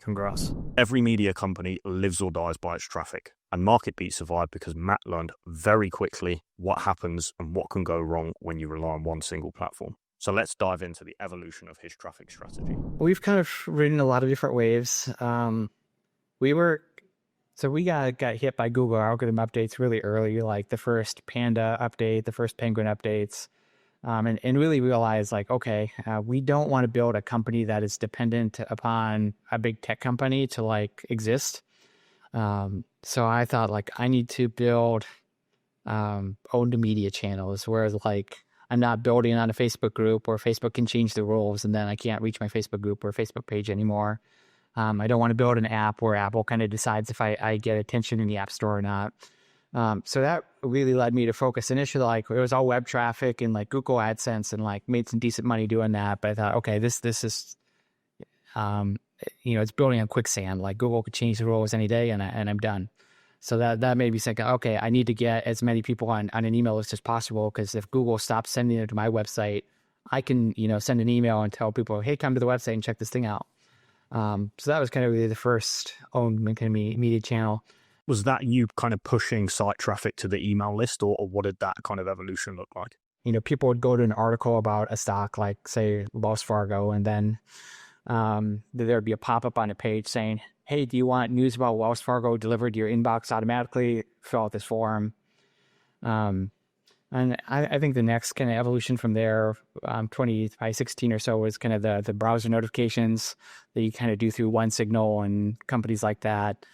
Congrats. Every media company lives or dies by its traffic, and MarketBeat survived because Matt learned very quickly what happens and what can go wrong when you rely on one single platform. So let's dive into the evolution of his traffic strategy. We've kind of ridden a lot of different waves. We got hit by Google algorithm updates really early, like the first Panda update, the first Penguin updates, and really realized we don't want to build a company that is dependent upon a big tech company to exist. So I thought I need to build owned media channels where I'm not building on a Facebook group where Facebook can change the rules and then I can't reach my Facebook group or Facebook page anymore. I don't want to build an app where Apple kind of decides if I get attention in the App Store or not. So that really led me to focus initially, it was all web traffic and Google AdSense and made some decent money doing that. But I thought, okay, this is, it's building on quicksand. Google could change the rules any day and I'm done. So that made me think, okay, I need to get as many people on an email list as possible, because if Google stops sending it to my website, I can, send an email and tell people, hey, come to the website and check this thing out. So that was kind of really the first owned media channel. Was that you kind of pushing site traffic to the email list, or what did that kind of evolution look like? People would go to an article about a stock, say Wells Fargo, and then there'd be a pop-up on a page saying, hey, do you want news about Wells Fargo delivered to your inbox automatically? Fill out this form. And I think the next kind of evolution from there, 2016 or so, was kind of the browser notifications that you kind of do through OneSignal and companies like that.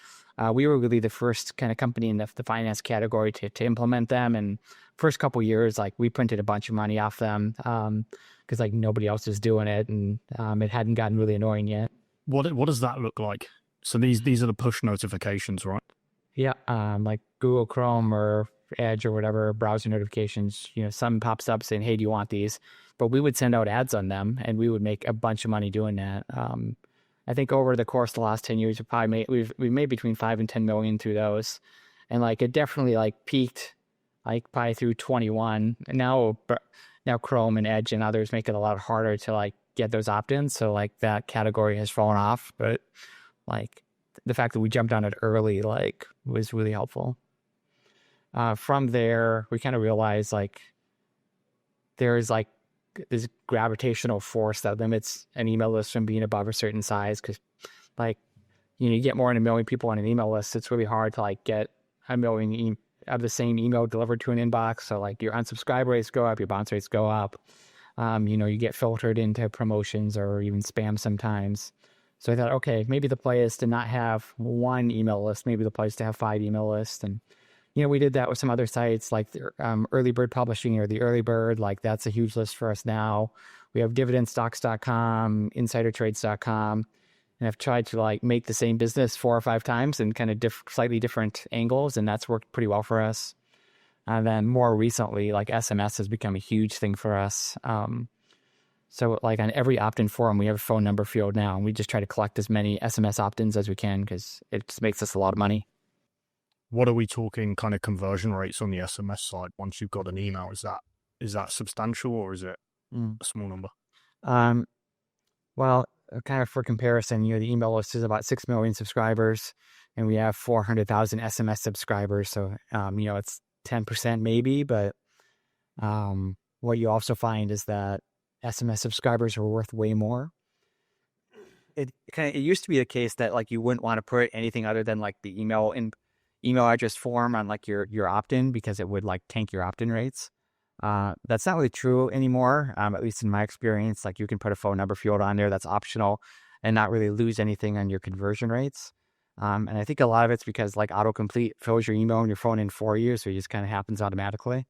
We were really the first kind of company in the finance category to implement them. And first couple of years, we printed a bunch of money off them because nobody else was doing it, and it hadn't gotten really annoying yet. What does that look like? So these are the push notifications, right? Yeah, like Google Chrome or Edge or whatever, browser notifications, some pops up saying, hey, do you want these? But we would send out ads on them and we would make a bunch of money doing that. I think over the course of the last 10 years, we've made between 5 and 10 million through those. And it definitely peaked probably through 21. And now Chrome and Edge and others make it a lot harder to get those opt-ins. So that category has fallen off. But the fact that we jumped on it early was really helpful. From there, we kind of realized there's this gravitational force that limits an email list from being above a certain size, because you get more than 1 million people on an email list. It's really hard to get 1 million of the same email delivered to an inbox. So your unsubscribe rates go up, your bounce rates go up. You get filtered into promotions or even spam sometimes. So I thought, okay, maybe the play is to not have one email list. Maybe the play is to have 5 email lists. And, we did that with some other sites like the Early Bird Publishing or the Early Bird. That's a huge list for us now. We have dividendstocks.com, insidertrades.com, and I've tried to make the same business 4 or 5 times in kind of slightly different angles, and that's worked pretty well for us. And then more recently, SMS has become a huge thing for us. So on every opt-in forum, we have a phone number field now, and we just try to collect as many SMS opt-ins as we can because it just makes us a lot of money. What are we talking kind of conversion rates on the SMS side once you've got an email? Is that substantial, or is it a small number? Well, kind of for comparison, the email list is about 6 million subscribers, and we have 400,000 SMS subscribers. So, it's 10% maybe, but what you also find is that SMS subscribers are worth way more. It used to be the case that you wouldn't want to put anything other than the email address form on your opt-in, because it would tank your opt-in rates. That's not really true anymore. At least in my experience, you can put a phone number field on there that's optional and not really lose anything on your conversion rates. And I think a lot of it's because autocomplete fills your email on your phone in for you, so it just kind of happens automatically.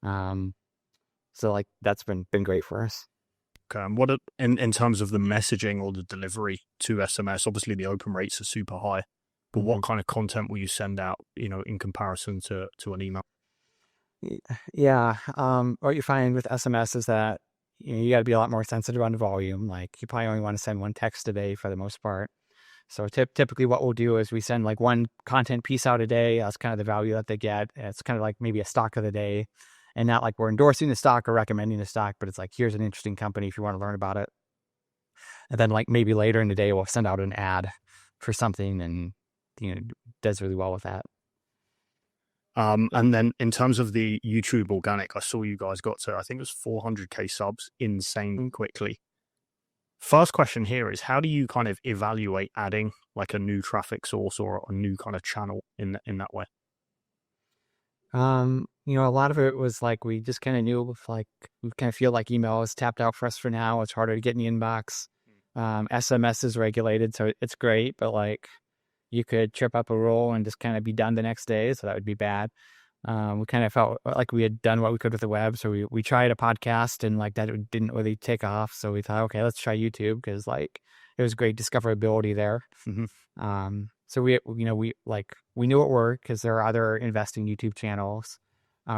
So that's been great for us. Okay, and what in terms of the messaging or the delivery to SMS? Obviously, the open rates are super high, but what kind of content will you send out? In comparison to an email? Yeah, what you find with SMS is that you got to be a lot more sensitive on the volume. You probably only want to send one text a day for the most part. So typically, what we'll do is we send one content piece out a day. That's kind of the value that they get. It's kind of maybe a stock of the day. And not we're endorsing the stock or recommending the stock, but it's here's an interesting company if you want to learn about it. And then maybe later in the day, we'll send out an ad. for something, and does really well with that. And then in terms of the YouTube organic, I saw you guys got to, I think it was 400K subs insane quickly. First question here is, how do you kind of evaluate adding like a new traffic source or a new kind of channel in that way? A lot of it was like we just kind of knew, like we kind of feel like email is tapped out for us for now. It's harder to get in the inbox. SMS is regulated, so it's great, but like you could trip up a roll and just kind of be done the next day, so that would be bad. We kind of felt like we had done what we could with the web, so we tried a podcast, and like that didn't really take off. So we thought, okay, let's try YouTube, because like it was great discoverability there. So we knew it worked because there are other investing YouTube channels.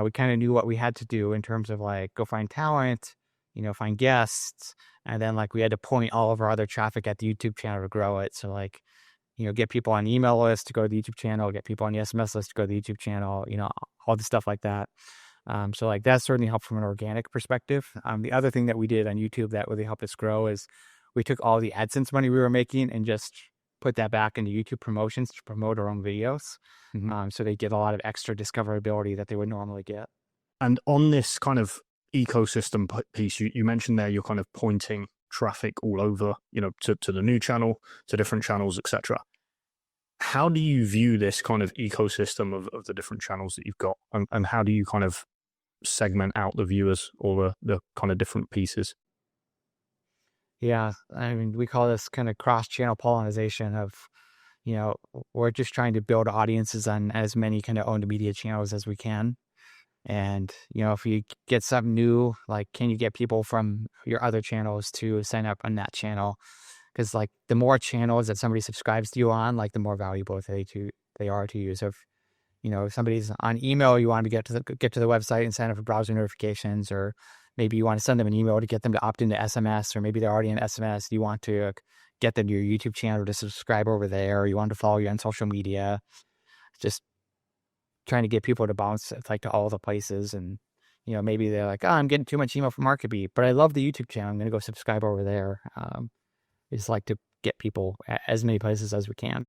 We kind of knew what we had to do in terms of like go find talent, find guests, and then like we had to point all of our other traffic at the YouTube channel to grow it. So like, get people on the email list to go to the YouTube channel, get people on the SMS list to go to the YouTube channel, all the stuff like that. So like that certainly helped from an organic perspective. The other thing that we did on YouTube that really helped us grow is we took all the AdSense money we were making and just put that back into YouTube promotions to promote our own videos. So they get a lot of extra discoverability that they would normally get. And on this kind of ecosystem piece, you mentioned there, you're kind of pointing traffic all over, to the new channel, to different channels, etc. How do you view this kind of ecosystem of the different channels that you've got, and how do you kind of segment out the viewers or the kind of different pieces? Yeah, I mean, we call this kind of cross-channel pollination of, we're just trying to build audiences on as many kind of owned media channels as we can. And, if you get something new, like, can you get people from your other channels to sign up on that channel? Because like the more channels that somebody subscribes to you on, like the more valuable they are to you. So if somebody's on email, you want to get to the website and sign up for browser notifications, or maybe you want to send them an email to get them to opt into SMS, or maybe they're already in SMS. You want to get them to your YouTube channel to subscribe over there, or you want to follow you on social media. Just trying to get people to bounce like to all the places. And maybe they're like, oh, I'm getting too much email from MarketBeat, but I love the YouTube channel, I'm going to go subscribe over there. Is like to get people as many places as we can.